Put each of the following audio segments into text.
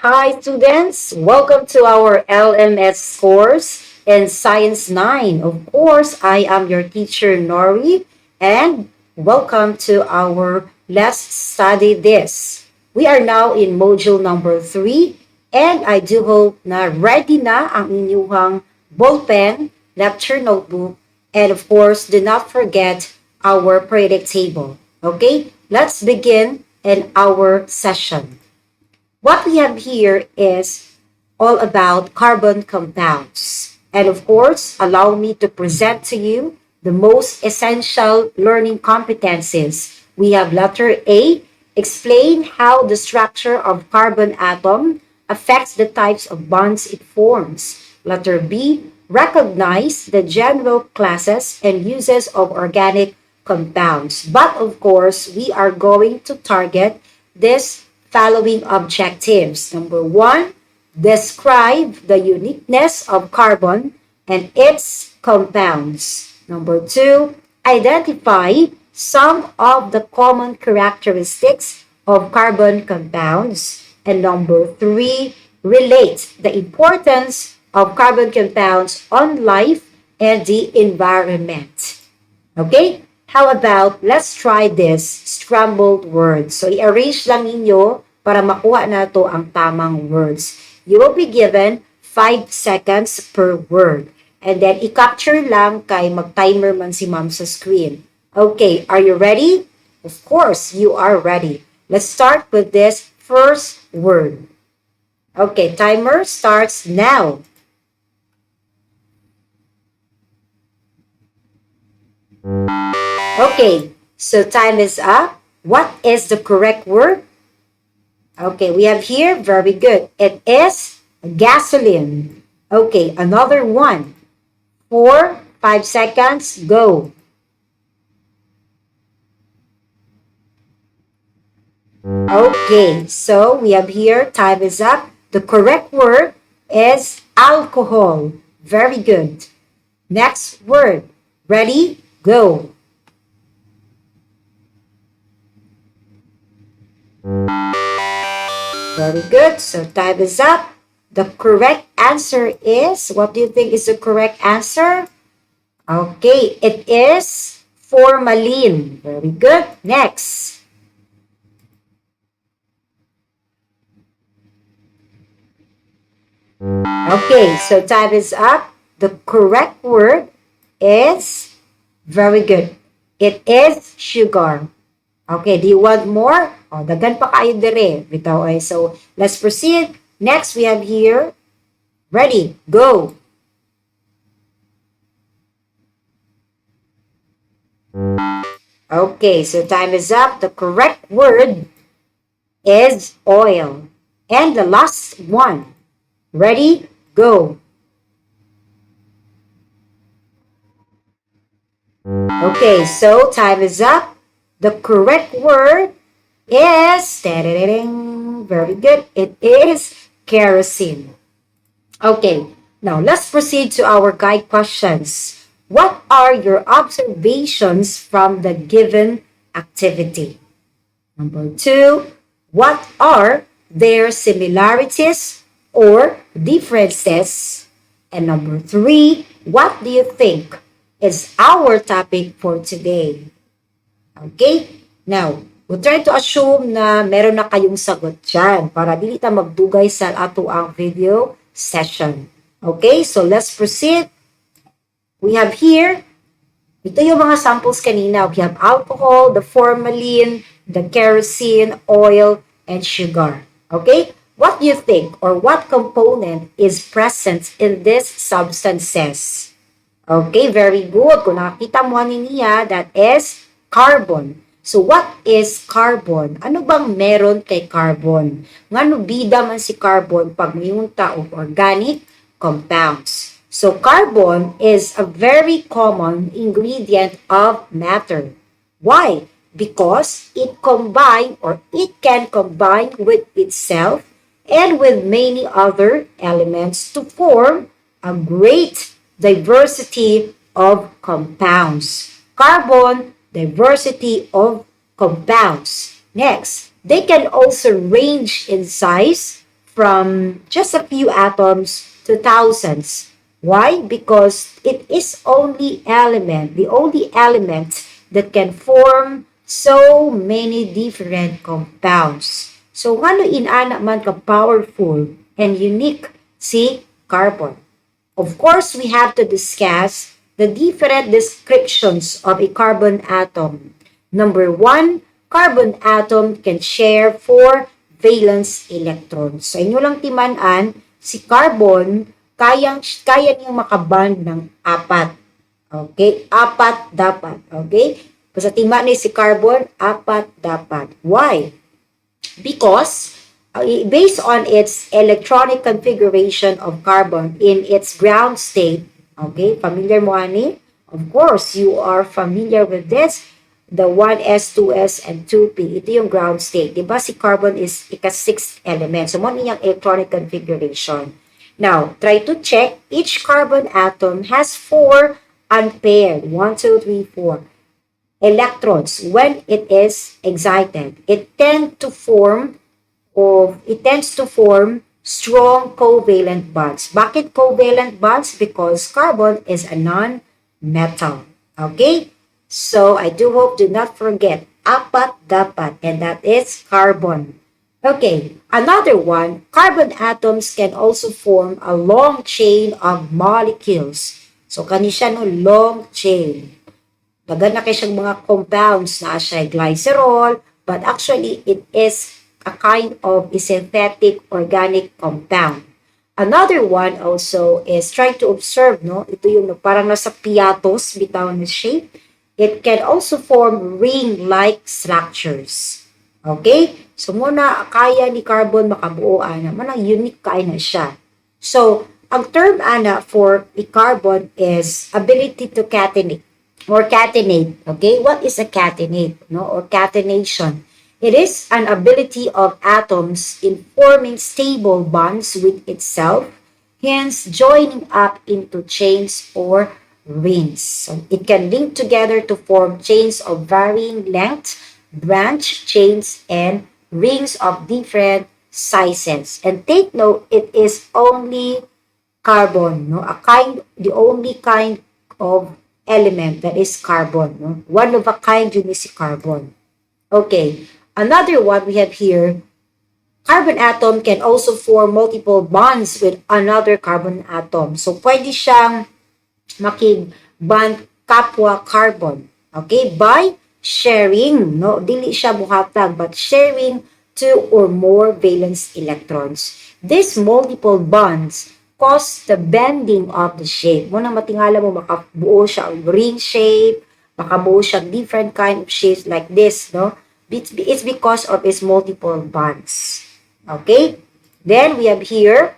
Hi, students. Welcome to our LMS course in Science 9. Of course, I am your teacher, Nori, and welcome to our Let's Study This. We are now in module number 3, and I do hope na ready na ang inyuhang ballpen, lecture notebook, and of course, do not forget our predict table. Okay, let's begin in our session. What we have here is all about carbon compounds. And of course, allow me to present to you the most essential learning competencies. We have letter A, explain how the structure of carbon atom affects the types of bonds it forms. Letter B, recognize the general classes and uses of organic compounds. But of course, we are going to target this following objectives. Number 1, describe the uniqueness of carbon and its compounds. Number 2, identify some of the common characteristics of carbon compounds. And number 3, relate the importance of carbon compounds on life and the environment. Okay? How about, let's try this scrambled words. So, i-arrange lang ninyo para makuha na to ang tamang words. You will be given 5 seconds per word. And then, i-capture lang kay mag-timer man si ma'am sa screen. Okay, are you ready? Of course, you are ready. Let's start with this first word. Okay, timer starts now. Okay, so time is up. What is the correct word? Okay, we have here, very good. It is gasoline. Okay, another one. 4, 5 seconds, go. Okay, so we have here, time is up. The correct word is alcohol. Very good. Next word. Ready? Go. Very good. So time is up. The correct answer is, what do you think is the correct answer? Okay, it is formalin. Very good. Next. Okay, so time is up. The correct word is, very good. It is sugar. Okay, do you want more? O, dagan pa kayo dire. Bitaw ay. So, let's proceed. Next, we have here. Ready, go. Okay, so time is up. The correct word is oil. And the last one. Ready, go. Okay, so time is up. The correct word is, very good, it is kerosene. Okay, now let's proceed to our guide questions. What are your observations from the given activity? Number 2, what are their similarities or differences? And number 3, what do you think is our topic for today? Okay? Now, we'll try to assume na meron na kayong sagot dyan para dili ta magdugay sa ato ang video session. Okay? So, let's proceed. We have here, ito yung mga samples kanina. We have alcohol, the formalin, the kerosene, oil, and sugar. Okay? What do you think or what component is present in these substances? Okay, very good. Kung nakakita mo niya, that is carbon. So, what is carbon? Ano bang meron kay carbon? Ngano bida man si carbon pag mayunta o organic compounds. So, carbon is a very common ingredient of matter. Why? Because it can combine with itself and with many other elements to form a great diversity of compounds. Carbon, diversity of compounds. Next, they can also range in size from just a few atoms to thousands. Why? Because it is the only element that can form so many different compounds. So, ano inana man ka powerful and unique si carbon? Of course, we have to discuss the different descriptions of a carbon atom. Number one, carbon atom can share four valence electrons. Sa inyo lang timanan, si carbon, kaya niyang makaband ng apat. Okay? Apat dapat. Okay? Basta timan ni si carbon, apat dapat. Why? Because based on its electronic configuration of carbon in its ground state, okay, familiar mo ani? Of course, you are familiar with this, the 1s, 2s, and 2p. Ito yung ground state. Diba si carbon is ika-sixth element. So, mo niyang electronic configuration. Now, try to check. Each carbon atom has four unpaired, 1, 2, 3, 4 electrons when it is excited. It tends to form strong covalent bonds. Bakit covalent bonds? Because carbon is a non-metal. Okay? So, I do hope do not forget, apat dapat, and that is carbon. Okay, another one, carbon atoms can also form a long chain of molecules. So, kani siya no, long chain. Dagan na kayo siyang mga compounds na siya glycerol, but actually it is a kind of a synthetic organic compound. Another one also is try to observe, no? Ito yung parang nasa piatos, bitaw na shape. It can also form ring-like structures. Okay? So muna, kaya ni carbon makabuo, ana, manang unique kaya na siya. So, ang term, ana, for a carbon is ability to catenate. Or catenate, okay? What is a catenate, no? Or catenation? It is an ability of atoms in forming stable bonds with itself, hence joining up into chains or rings. So it can link together to form chains of varying length, branch chains, and rings of different sizes. And take note, it is only carbon, no? The only kind of element that is carbon. No? One of a kind yun is si carbon. Okay, another one we have here, carbon atom can also form multiple bonds with another carbon atom. So, pwede siyang makig-bond kapwa carbon. Okay, by sharing, no? Dili siya buhatag, but sharing two or more valence electrons. These multiple bonds cause the bending of the shape. Muna matingala mo, makabuo siya ang ring shape, makabuo siya different kind of shapes like this, no? It's because of its multiple bonds. Okay? Then we have here,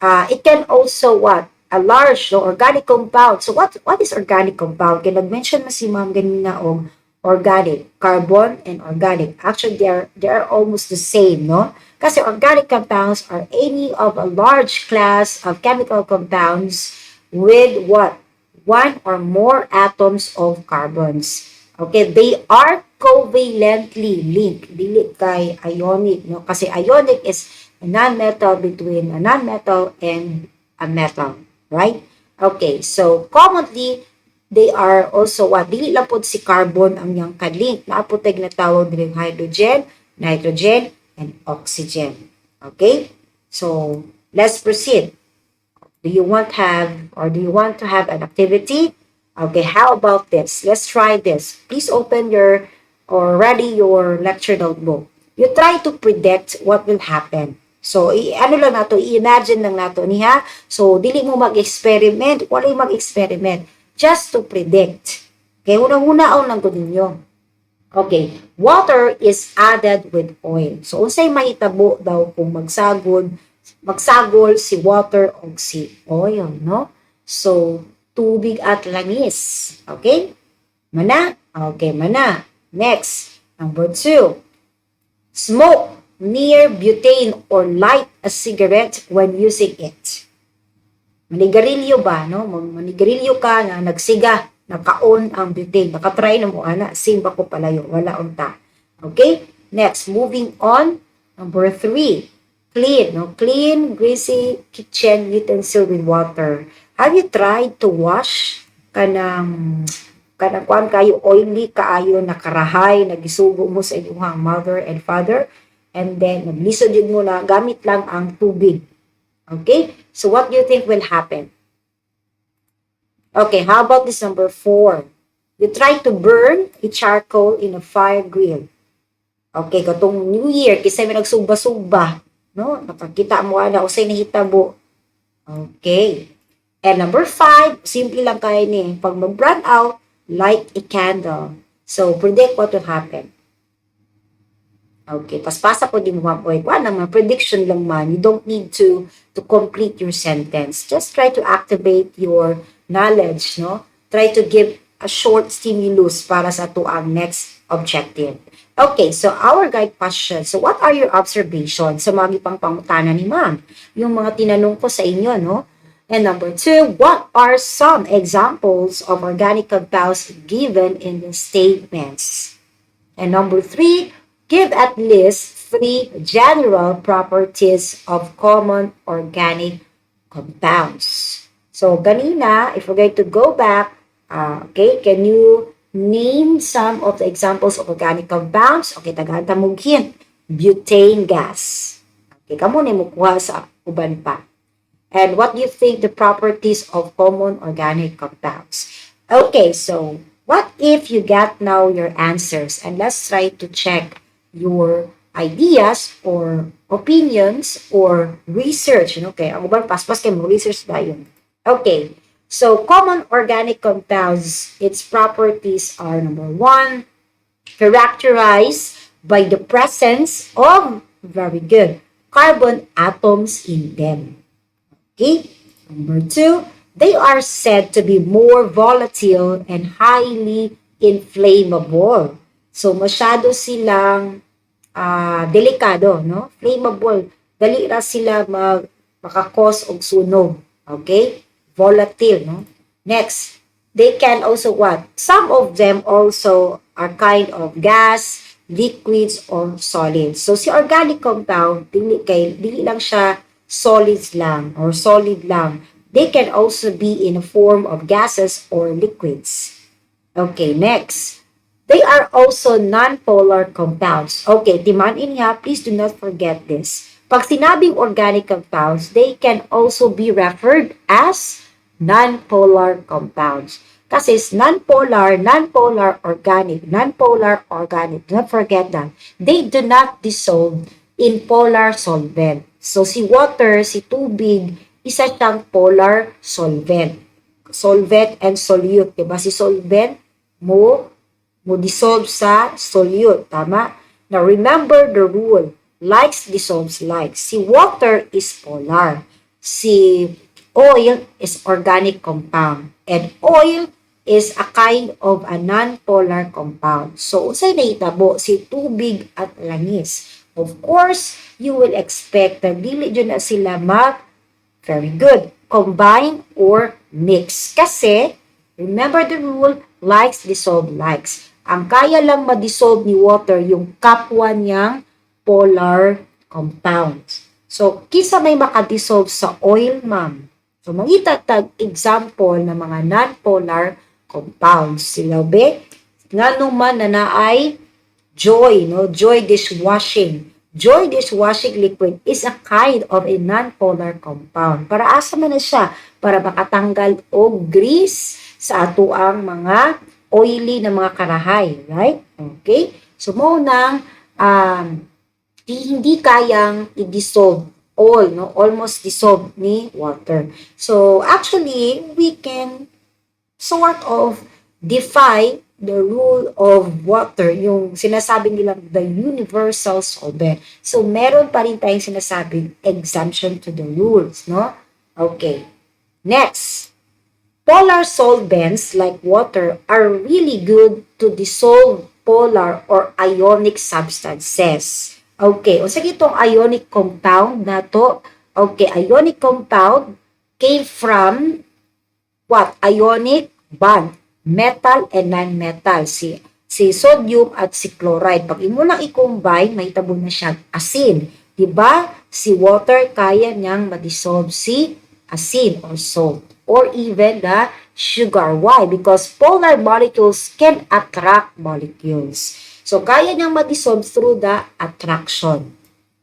it can also what? A large, no, organic compound. So what is organic compound? Kaya nag-mention na si ma'am ganina og organic, carbon and organic. Actually, they are almost the same, no? Kasi organic compounds are any of a large class of chemical compounds with what? One or more atoms of carbons. Okay, they are covalently linked. Dili kay ionic, no? Kasi ionic is a non-metal between a non-metal and a metal, right? Okay, so commonly, they are also what? Dili lang po si carbon ang yang kalink. Naapoteg na tawag din hydrogen, nitrogen, and oxygen. Okay? So, let's proceed. Do you want to have an activity? Okay, how about this? Let's try this. Please open ready your lecture notebook. You try to predict what will happen. So, i-imagine lang nato niya. So, dili mo mag-experiment, wala mag-experiment. Just to predict. Okay, unang-unaon lang ko ninyo. Okay, water is added with oil. So, unsay mahitabo daw kung magsagol si water o si oil, no? So, tubig at langis. Okay? Mana? Okay, mana. Next, number 2. Smoke near butane or light a cigarette when using it. Manigarilyo ba, no? Manigarilyo ka na nagsiga, naka-on ang butane. Nakatry na mo, ana, simba ko palayo, wala unta. Okay? Next, moving on. Number 3. Clean, no? Clean, greasy kitchen utensil with water. Have you tried to wash kanang kuan kayo oily kaayo na karahay nagisugo mo sa inyong mother and father, and then naglisod yun mo na gamit lang ang tubig. Okay? So what do you think will happen? Okay, how about this number 4? You try to burn a charcoal in a fire grill. Okay, katong New Year, kisay may nagsugba-sugba. No? Nakakita mo na, usay nahitabo. Okay. And number 5, simple lang kaya ni. Pag mag-run out, light a candle. So, predict what will happen. Okay, paspasa po din mo point. Wala naman, prediction lang man. You don't need to complete your sentence. Just try to activate your knowledge, no? Try to give a short stimulus para sa tuang next objective. Okay, so our guide question. So what are your observations sa mga gipang pangutana ni ma'am? Yung mga tinanong ko sa inyo, no? And number 2, what are some examples of organic compounds given in the statements? And number 3, give at least 3 general properties of common organic compounds. So, ganina, if we're going to go back, okay, can you name some of the examples of organic compounds? Okay, tagahanta mong hint. Butane gas. Okay, kamo ni mo kuha sa uban pa. And what do you think the properties of common organic compounds? Okay, so what if you got now your answers? And let's try to check your ideas or opinions or research. Okay, ang ubang paspas kay mo research ba yun? Okay, so common organic compounds, its properties are number 1, characterized by the presence of, very good, carbon atoms in them. Okay, number 2, they are said to be more volatile and highly inflammable. So, masyado silang delikado, no? Flammable. Dali ra sila makakos og sunog. Okay? Volatile, no? Next, they can also what? Some of them also are kind of gas, liquids, or solids. So, si organic compound, dili lang siya solids lang or solid lang. They can also be in a form of gases or liquids. Okay, next. They are also non-polar compounds. Okay, timanin niya, please do not forget this. Pag sinabing organic compounds, they can also be referred as non-polar compounds. Kasi non-polar, organic. Do not forget that. They do not dissolve in polar solvent. So, si water, si tubig, isa siyang polar solvent. Solvent and solute. Diba? Si solvent mo dissolve sa solute. Tama? Now, remember the rule. Likes dissolves likes. Si water is polar. Si oil is organic compound. And oil is a kind of a non-polar compound. So, unsay nahitabo si tubig at langis. Of course, you will expect na dili dyan na sila very good, combine or mix. Kasi, remember the rule, likes dissolve likes. Ang kaya lang ma-dissolve ni water yung kapwa niyang polar compounds. So, kisa may makadissolve sa oil, ma'am. So, mangita tag example ng mga non-polar compounds. Sila be, nga naman na naay Joy, no? Joy dishwashing. Joy dishwashing liquid is a kind of a non-polar compound. Para asa man na siya? Para makatanggal og grease sa atoang mga oily na mga karahay, right? Okay? So, mo nang hindi kayang i-dissolve all, no? Almost dissolve ni water. So, actually, we can sort of defy the rule of water, yung sinasabi nilang the universal solvent. So, meron pa rin tayong sinasabing exemption to the rules, no? Okay. Next, polar solvents like water are really good to dissolve polar or ionic substances. Okay, o sa itong ionic compound na to, okay, ionic compound came from what? Ionic bond. Metal and non-metal. Si sodium at si chloride. Pag imo lang i-combine, may tabo na siyang asin. Diba? Si water, kaya niyang ma-dissolve si asin or salt. Or even the sugar. Why? Because polar molecules can attract molecules. So, kaya niyang ma-dissolve through the attraction.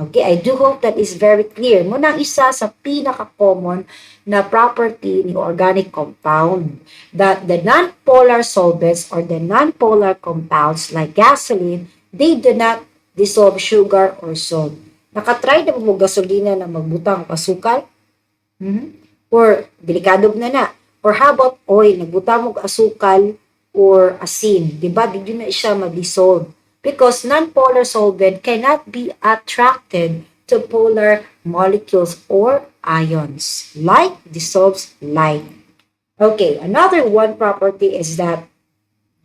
Okay, I do hope that is very clear. Muna isa sa pinaka-common na property ni organic compound, that the non-polar solvents or the non-polar compounds like gasoline, they do not dissolve sugar or salt. Nakatry na mo gasolina na magbutang pasukal? Or delikado na. Or how about oil? Nagbutang mo asukal or asin. Diba? Di yun na siya ma-dissolve. Because non-polar solvent cannot be attracted to polar molecules or ions. Light dissolves light. Okay, another one property is that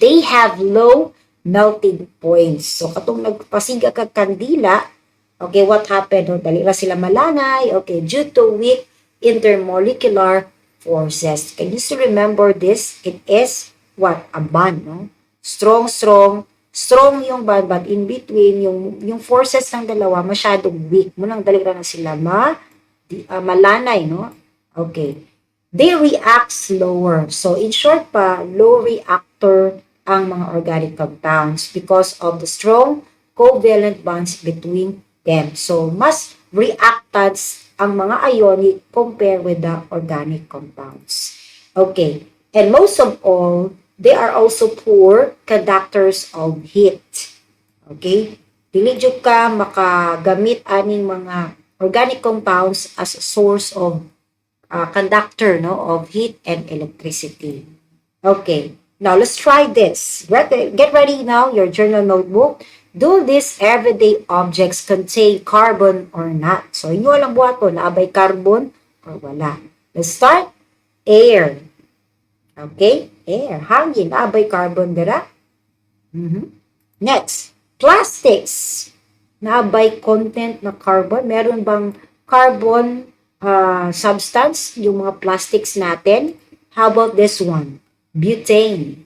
they have low melting points. So, katong nagpasiga kag kandila, okay, what happened? O, dali ra sila malanay, okay, due to weak intermolecular forces. Can you still remember this? It is what? A bond, no? Strong, strong yung bond, but in between, yung forces ng dalawa, masyadong weak. Munang dali ra na sila malanay, no? Okay. They react slower. So, in short pa, low reactor ang mga organic compounds because of the strong covalent bonds between them. So, mas reactants ang mga ionic compared with the organic compounds. Okay. And most of all, they are also poor conductors of heat. Okay? Dili jud ka makagamit aning mga organic compounds as a source of conductor, no, of heat and electricity. Okay. Now, let's try this. Get ready now, your journal notebook. Do these everyday objects contain carbon or not? So, inyo alam buhat ko, naabay carbon or wala. Let's start. Air. Okay? Air. Hangin. Naabay carbon dira. Next. Plastics. Naabay content na carbon. Meron bang carbon substance, yung mga plastics natin? How about this one? Butane.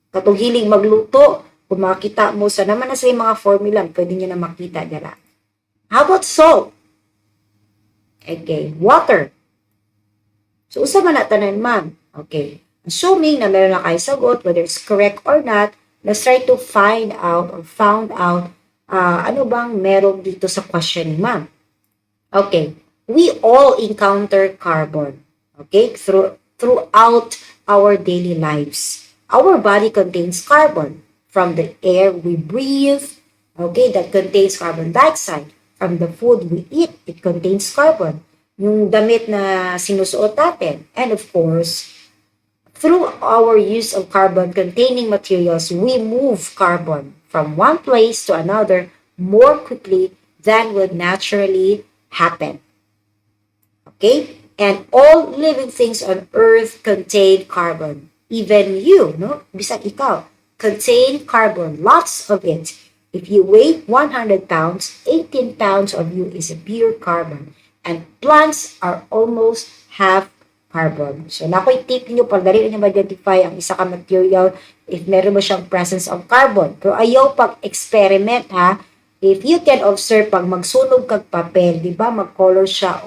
Katong hiling magluto, kung makita mo sa naman na sa mga formula, pwede nyo na makita dira. How about salt? Okay. Water. So, usa man na tanan, ma'am. Okay. Assuming na meron na kayo sagot, whether it's correct or not, let's try to find out or found out ano bang meron dito sa question ni ma'am. Okay. We all encounter carbon. Okay? Throughout our daily lives. Our body contains carbon from the air we breathe, okay, that contains carbon dioxide. From the food we eat, it contains carbon. Yung damit na sinusuot natin. And of course, through our use of carbon-containing materials, we move carbon from one place to another more quickly than would naturally happen. Okay? And all living things on Earth contain carbon. Even you, no? Bisag ikaw, contain carbon, lots of it. If you weigh 100 pounds, 18 pounds of you is pure carbon. And plants are almost half carbon. So, nakoy tip niyo, pagdali niyo ma-identify ang isa ka material if meron mo siyang presence of carbon. Pero ayaw pag-experiment, ha? If you can observe, pag magsunog kag papel, di ba, mag-color siya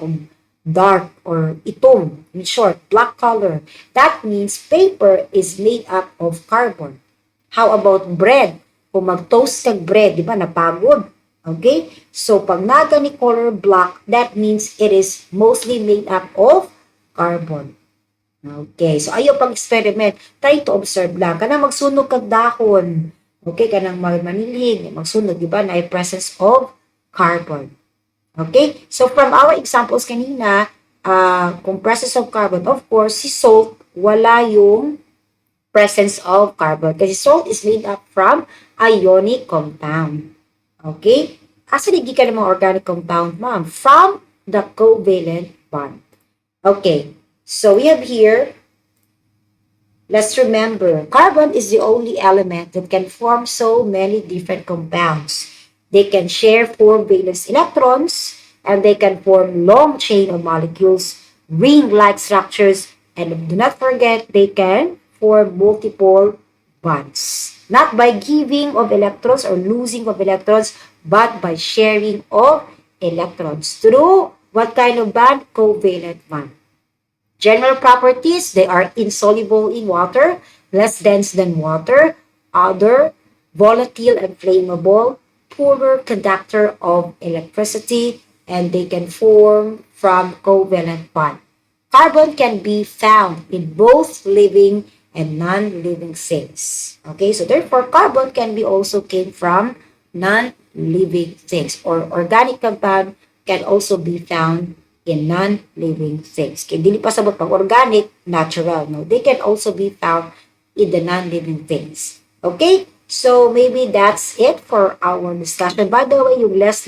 dark or itom, in short, black color. That means paper is made up of carbon. How about bread? Kung mag-toast kag bread, di ba, napagod? Okay? So, pag naga ni color black, that means it is mostly made up of carbon. Okay, so ayaw pag-experiment. Try to observe lang. Kanang magsunog kag dahon. Okay, kanang manilig, magsunog, di ba, na ay presence of carbon. Okay, so from our examples kanina, kung presence of carbon, of course, si salt, wala yung presence of carbon. Kasi salt is made up from ionic compound. Okay? Asa nigi ka ng mga organic compound, ma'am? From the covalent bond. Okay, so we have here, let's remember, carbon is the only element that can form so many different compounds. They can share 4 valence electrons, and they can form long chain of molecules, ring-like structures, and do not forget, they can form multiple bonds. Not by giving of electrons or losing of electrons, but by sharing of electrons through what kind of bond? Covalent bond. General properties, they are insoluble in water, less dense than water, other, volatile and flammable, poorer conductor of electricity, and they can form from covalent bond. Carbon can be found in both living and non-living things. Okay, so therefore, carbon can be also came from non-living things, or organic compound can also be found in non-living things. Kaya dili pa sabot pag organic, natural, no? They can also be found in the non-living things. Okay? So maybe that's it for our discussion. By the way, yung less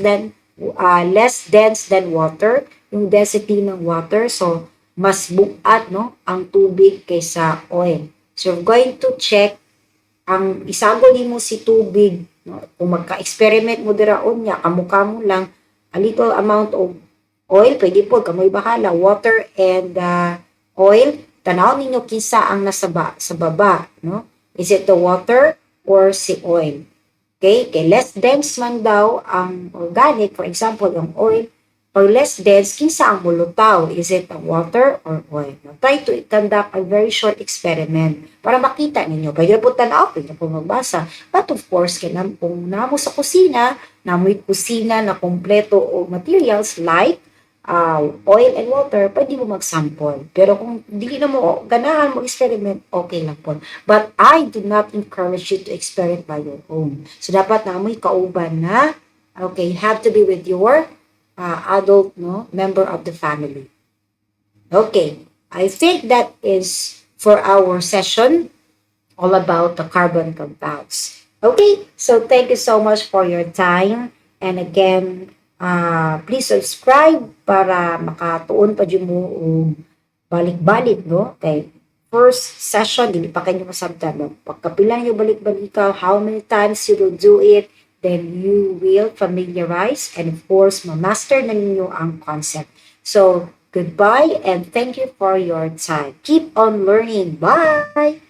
dense than water, yung density ng water, so mas buat, no, ang tubig kaysa oil. So we're going to check ang isagol mo si tubig, no? Kung magka-experiment mo diraon niya, kamukha mo lang a little amount of oil, pwede po, kamoy bahala, water and oil, tanaw ninyo kinsa ang nasa sa baba, no? Is it the water or si oil? Okay? Kay less dense man daw ang organic, for example, yung oil, pag less dense, kinsa ang mulutaw? Is it the water or oil? Now, try to conduct a very short experiment para makita ninyo. Pwede po tanaw, pwede po magbasa. But of course, kung namo sa kusina, namoy kusina na kompleto o materials like oil and water, pwede mo mag-sample. Pero kung dili na mo ganahan mo experiment, okay lang po. But I do not encourage you to experiment by your own. So dapat na mo kauban na, okay, you have to be with your adult, no, member of the family. Okay, I think that is for our session all about the carbon compounds. Okay, so thank you so much for your time. And again, please subscribe para makatuon pa dyan mo balik-balik, no? Okay, first session, hindi pa kayo masabtan, no? Pagkapilan nyo balik-balik how many times you will do it, then you will familiarize and of course, ma-master na ninyo ang concept. So, goodbye and thank you for your time. Keep on learning. Bye!